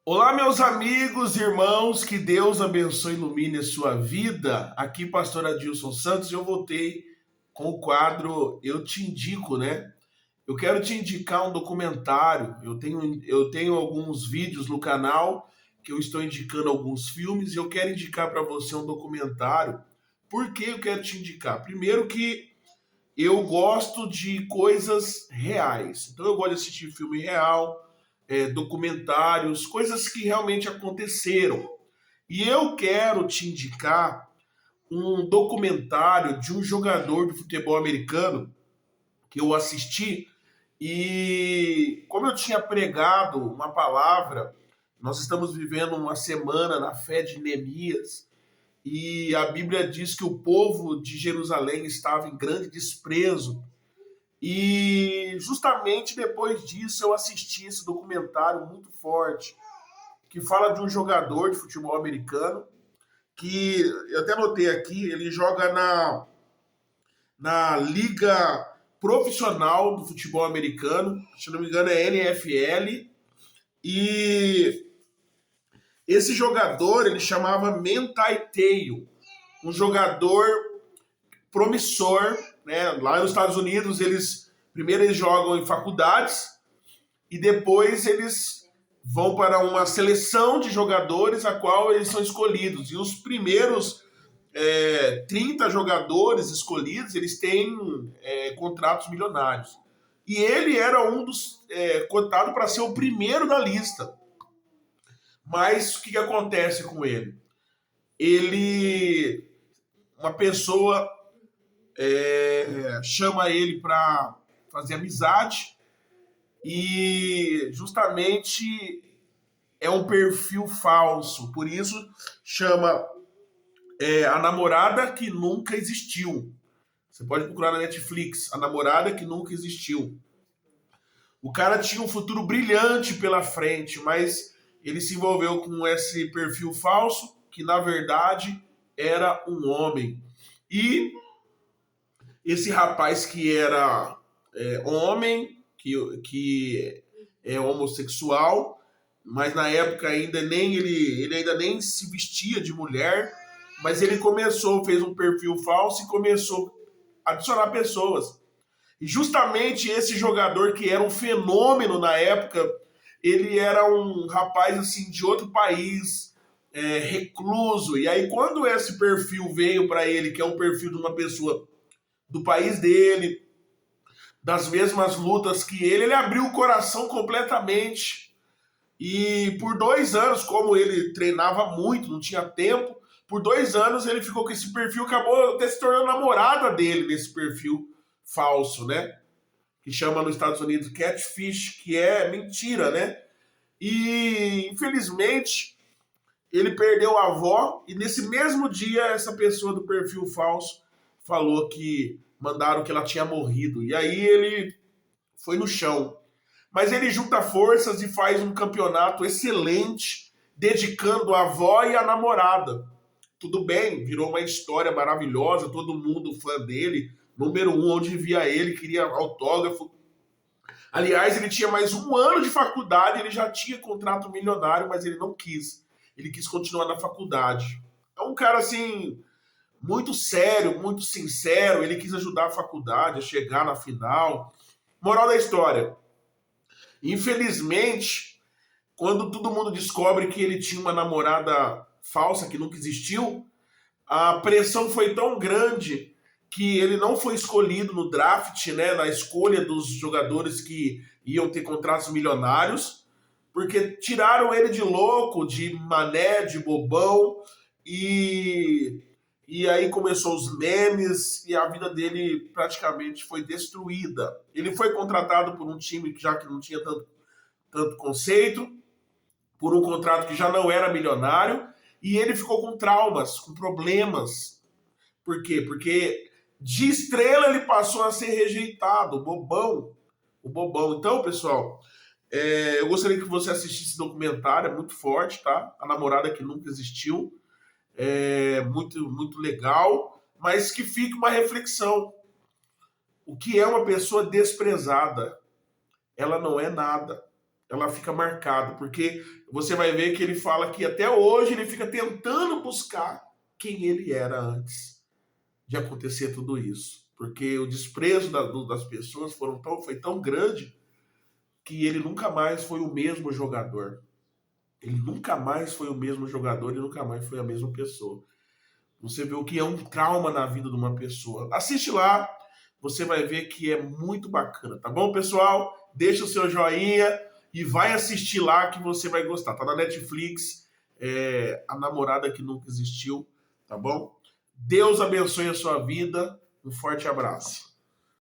Olá, meus amigos, irmãos, que Deus abençoe e ilumine a sua vida. Aqui, pastor Adilson Santos, eu voltei com o quadro Eu Te Indico, né? Eu quero te indicar um documentário. Eu tenho alguns vídeos no canal que eu estou indicando alguns filmes e eu quero indicar para você um documentário. Por que eu quero te indicar? Primeiro que eu gosto de coisas reais. Então eu gosto de assistir filme real, documentários, coisas que realmente aconteceram. E eu quero te indicar um documentário de um jogador de futebol americano que eu assisti e como eu tinha pregado uma palavra, nós estamos vivendo uma semana na fé de Neemias e a Bíblia diz que o povo de Jerusalém estava em grande desprezo e justamente depois disso eu assisti esse documentário muito forte, que fala de um jogador de futebol americano, que eu até notei aqui, ele joga na liga profissional do futebol americano, se não me engano é NFL, e esse jogador ele chamava Manti Te'o, um jogador promissor, né? Lá nos Estados Unidos eles jogam em faculdades e depois eles vão para uma seleção de jogadores a qual eles são escolhidos. E os primeiros 30 jogadores escolhidos, eles têm contratos milionários. E ele era um dos cotado para ser o primeiro da lista. Mas o que acontece com ele? Ele, uma pessoa chama ele para fazer amizade e justamente é um perfil falso, por isso chama A Namorada que Nunca Existiu. Você pode procurar na Netflix, A Namorada que Nunca Existiu. O cara tinha um futuro brilhante pela frente, mas ele se envolveu com esse perfil falso, que na verdade era um homem. E esse rapaz que era homem, que é homossexual, mas na época ainda nem ele ainda nem se vestia de mulher, mas ele fez um perfil falso e começou a adicionar pessoas. E justamente esse jogador que era um fenômeno na época, ele era um rapaz assim de outro país, recluso. E aí quando esse perfil veio para ele, que é um perfil de uma pessoa do país dele, das mesmas lutas que ele abriu o coração completamente. E por 2 anos, como ele treinava muito, não tinha tempo, por 2 anos ele ficou com esse perfil, acabou até se tornando namorada dele nesse perfil falso, né? Que chama nos Estados Unidos catfish, que é mentira, né? E infelizmente ele perdeu a avó e nesse mesmo dia essa pessoa do perfil falso falou que mandaram que ela tinha morrido. E aí ele foi no chão. Mas ele junta forças e faz um campeonato excelente, dedicando a avó e a namorada. Tudo bem, virou uma história maravilhosa, todo mundo fã dele, número um, onde via ele, queria autógrafo. Aliás, ele tinha mais 1 ano de faculdade, ele já tinha contrato milionário, mas ele não quis. Ele quis continuar na faculdade. É um cara assim, muito sério, muito sincero. Ele quis ajudar a faculdade a chegar na final. Moral da história: infelizmente, quando todo mundo descobre que ele tinha uma namorada falsa que nunca existiu, a pressão foi tão grande que ele não foi escolhido no draft, né, na escolha dos jogadores que iam ter contratos milionários, porque tiraram ele de louco, de mané, de bobão, e, e aí começou os memes e a vida dele praticamente foi destruída. Ele foi contratado por um time que já que não tinha tanto conceito, por um contrato que já não era milionário, e ele ficou com traumas, com problemas. Por quê? Porque de estrela ele passou a ser rejeitado, o bobão. O bobão. Então, pessoal, eu gostaria que você assistisse esse documentário, é muito forte, tá? A Namorada que Nunca Existiu. É muito, muito legal, mas que fique uma reflexão. O que é uma pessoa desprezada? Ela não é nada. ela fica marcada, porque você vai ver que ele fala que até hoje ele fica tentando buscar quem ele era antes de acontecer tudo isso. Porque o desprezo das pessoas foi tão grande que ele nunca mais foi o mesmo jogador. Ele nunca mais foi o mesmo jogador e nunca mais foi a mesma pessoa. Você vê o que é um trauma na vida de uma pessoa. Assiste lá, você vai ver que é muito bacana, tá bom, pessoal? Deixa o seu joinha e vai assistir lá que você vai gostar. Tá na Netflix, A Namorada que Nunca Existiu, tá bom? Deus abençoe a sua vida. Um forte abraço.